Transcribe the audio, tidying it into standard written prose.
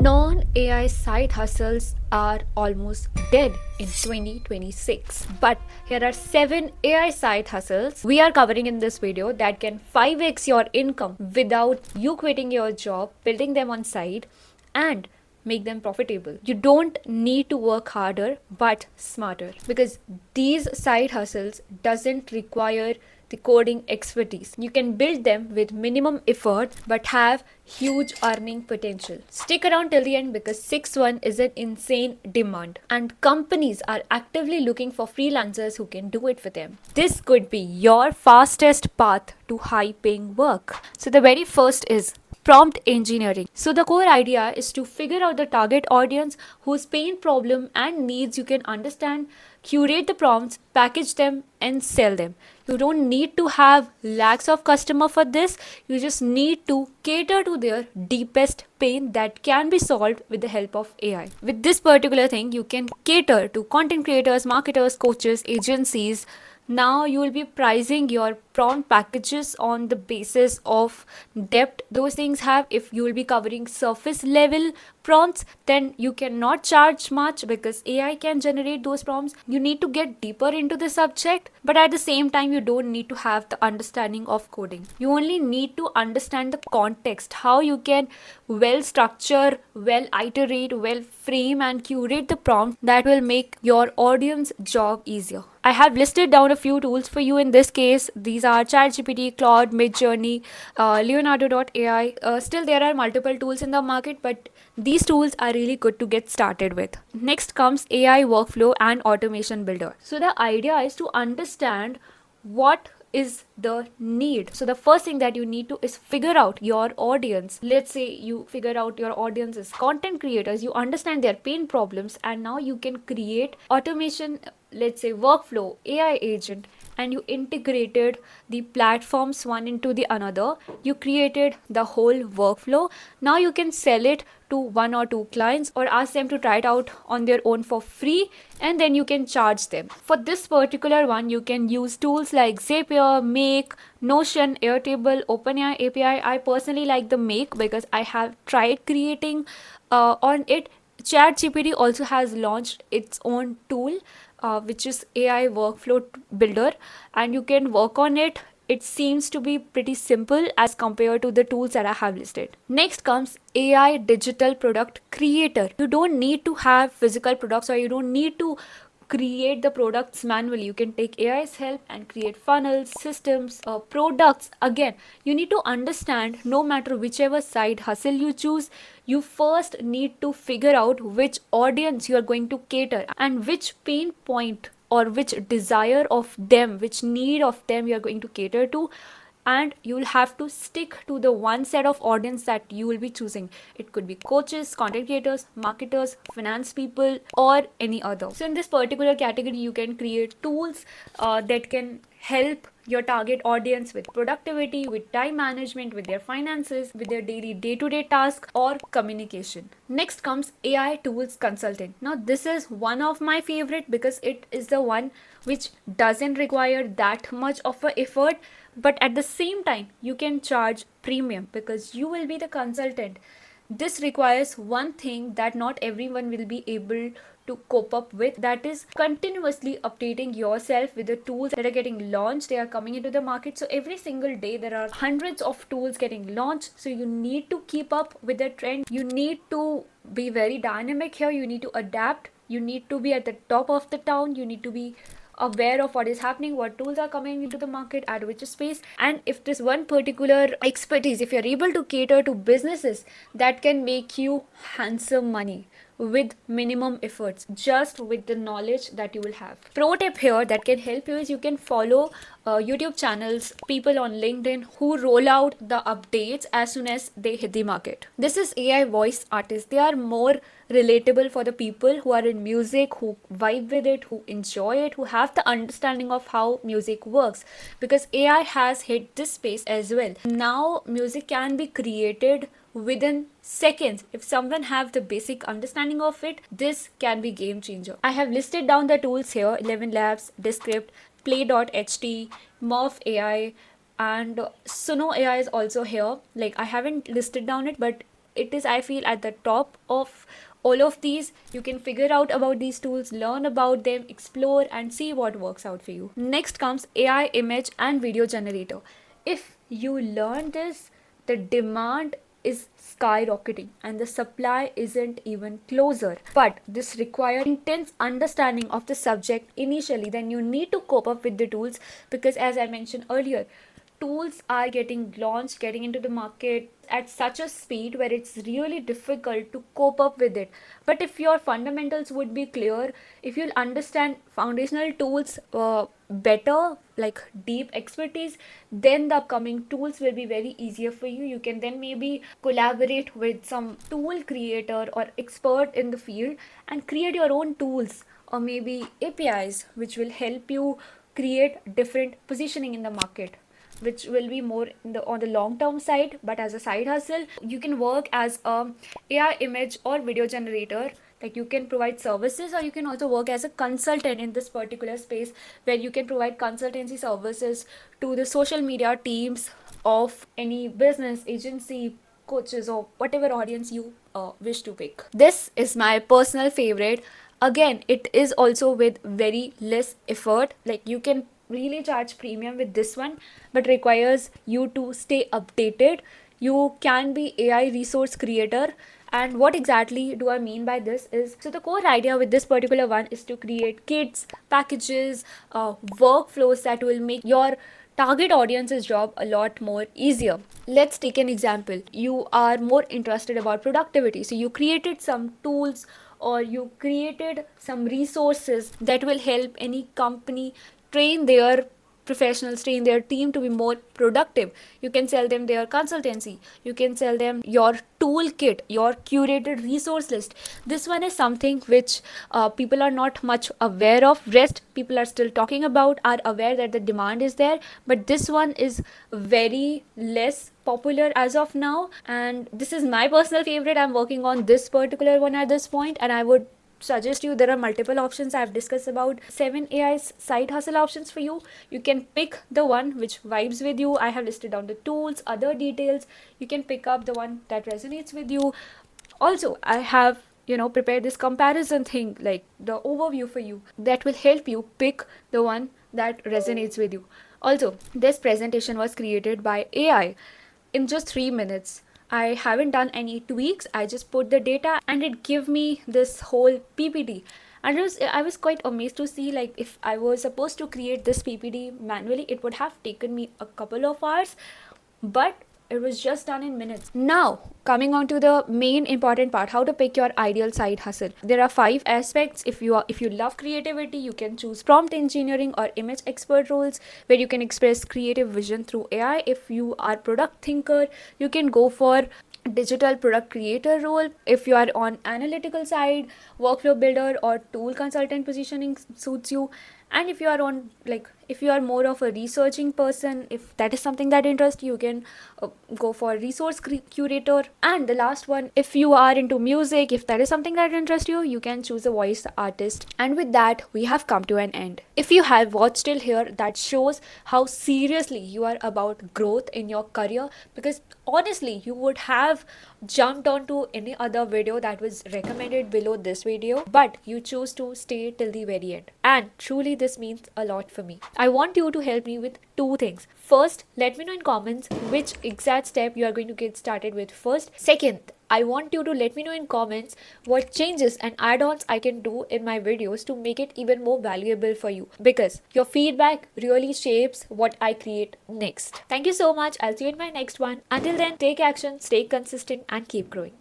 Non-AI side hustles are almost dead in 2026. But here are 7 AI side hustles we are covering in this video that can 5x your income without you quitting your job, building them on side, and make them profitable. You don't need to work harder but smarter, because these side hustles doesn't require the coding expertise. You can build them with minimum effort but have huge earning potential. Stick around till the end because 6-1 is an insane demand and companies are actively looking for freelancers who can do it for them. This could be your fastest path to high paying work. So the very first is prompt engineering. So the core idea is to figure out the target audience whose pain, problem and needs you can understand, curate the prompts, package them and sell them. You don't need to have lakhs of customer for this. You just need to cater to their deepest pain that can be solved with the help of AI. With this particular thing, you can cater to content creators, marketers, coaches, agencies. Now you will be pricing your prompt packages on the basis of depth those things have. If you will be covering surface level prompts, then you cannot charge much because AI can generate those prompts. You need to get deeper into the subject, but at the same time you don't need to have the understanding of coding. You only need to understand the context, how you can well structure, well iterate, well frame and curate the prompt that will make your audience job easier. I have listed down a few tools for you in this case. These are ChatGPT, Claude, Midjourney, Leonardo.ai. Still, there are multiple tools in the market, but these tools are really good to get started with. Next comes AI workflow and automation builder. So the idea is to understand what is the need. So the first thing that you need to is figure out your audience. Let's say you figure out your audience is content creators, you understand their pain problems, and now you can create automation, let's say workflow, AI agent, and you integrated the platforms one into the another. You created the whole workflow. Now you can sell it to 1 or 2 clients or ask them to try it out on their own for free, and then you can charge them. For this particular one, you can use tools like Zapier, Make, Notion, Airtable, OpenAI API. I personally like the Make because I have tried creating on it. ChatGPT also has launched its own tool, which is AI workflow builder, and you can work on it. It seems to be pretty simple as compared to the tools that I have listed. Next comes AI digital product creator. You don't need to have physical products, or you don't need to create the products manually. You can take AI's help and create funnels, systems, products. Again, you need to understand, no matter whichever side hustle you choose, you first need to figure out which audience you are going to cater and which pain point or which desire of them, which need of them you are going to cater to, and you will have to stick to the one set of audience that you will be choosing. It could be coaches, content creators, marketers, finance people, or any other. So in this particular category, you can create tools that can help your target audience with productivity, with time management, with their finances, with their daily day-to-day task or communication. Next comes AI tools consulting. Now this is one of my favorite because it is the one which doesn't require that much of an effort, but at the same time you can charge premium because you will be the consultant. This requires one thing that not everyone will be able to cope up with, that is continuously updating yourself with the tools that are getting launched. They are coming into the market, so every single day there are hundreds of tools getting launched, so you need to keep up with the trend. You need to be very dynamic here. You need to adapt. You need to be at the top of the town. You need to be aware of what is happening, what tools are coming into the market, at which space. And if this one particular expertise, if you're able to cater to businesses, that can make you handsome money with minimum efforts, just with the knowledge that you will have. Pro tip here that can help you is you can follow YouTube channels, people on LinkedIn who roll out the updates as soon as they hit the market. This is AI voice artists. They are more relatable for the people who are in music, who vibe with it, who enjoy it, who have the understanding of how music works, because AI has hit this space as well. Now music can be created within seconds. If someone have the basic understanding of it, this can be game changer. I have listed down the tools here: 11 Labs, Descript, Play.ht, Morph AI, and Suno AI is also here. Like, I haven't listed down it, but it is, I feel, at the top of all of these. You can figure out about these tools, learn about them, explore, and see what works out for you. Next comes AI image and video generator. If you learn this, the demand is skyrocketing and the supply isn't even closer. But this requires intense understanding of the subject initially. Then you need to cope up with the tools, because as I mentioned earlier, tools are getting launched, getting into the market at such a speed where it's really difficult to cope up with it. But if your fundamentals would be clear, if you'll understand foundational tools better, like deep expertise, then the upcoming tools will be very easier for you. You can then maybe collaborate with some tool creator or expert in the field and create your own tools, or maybe APIs which will help you create different positioning in the market, which will be more on the long term side. But as a side hustle, you can work as a AI image or video generator. Like, you can provide services, or you can also work as a consultant in this particular space, where you can provide consultancy services to the social media teams of any business agency, coaches, or whatever audience you wish to pick. This is my personal favorite. Again, it is also with very less effort. Like, you can really charge premium with this one, but requires you to stay updated. You can be AI resource creator. And what exactly do I mean by this is, so the core idea with this particular one is to create kits, packages, workflows that will make your target audience's job a lot more easier. Let's take an example. You are more interested about productivity, so you created some tools, or you created some resources that will help any company train their professionals, train their team to be more productive. You can sell them their consultancy, you can sell them your toolkit, your curated resource list. This one is something which people are not much aware of. Rest people are still talking about, are aware that the demand is there, but this one is very less popular as of now, and this is my personal favorite. I'm working on this particular one at this point, and I would suggest you, there are multiple options. I've discussed about 7 AI side hustle options for you. You can pick the one which vibes with you. I have listed down the tools, other details. You can pick up the one that resonates with you. Also, I have prepared this comparison thing, like the overview for you, that will help you pick the one that resonates with you. Also, this presentation was created by AI in just 3 minutes. I haven't done any tweaks. I just put the data and it gave me this whole PPT. And I was quite amazed to see, like, if I was supposed to create this PPT manually, it would have taken me a couple of hours, but it was just done in minutes. Now, coming on to the main important part, how to pick your ideal side hustle. There are 5 aspects. If you love creativity, you can choose prompt engineering or image expert roles, where you can express creative vision through AI. If you are product thinker, you can go for digital product creator role. If you are on analytical side, workflow builder or tool consultant positioning suits you. And if you are on, like, if you are more of a researching person, if that is something that interests you, you can go for resource curator. And the last one, if you are into music, if that is something that interests you, you can choose a voice artist. And with that, we have come to an end. If you have watched till here, that shows how seriously you are about growth in your career, because honestly, you would have jumped onto any other video that was recommended below this video, but you choose to stay till the very end. And truly, this means a lot for me. I want you to help me with 2 things. First, let me know in comments which exact step you are going to get started with first. Second, I want you to let me know in comments what changes and add-ons I can do in my videos to make it even more valuable for you, because your feedback really shapes what I create next. Thank you so much. I'll see you in my next one. Until then, take action, stay consistent, and keep growing.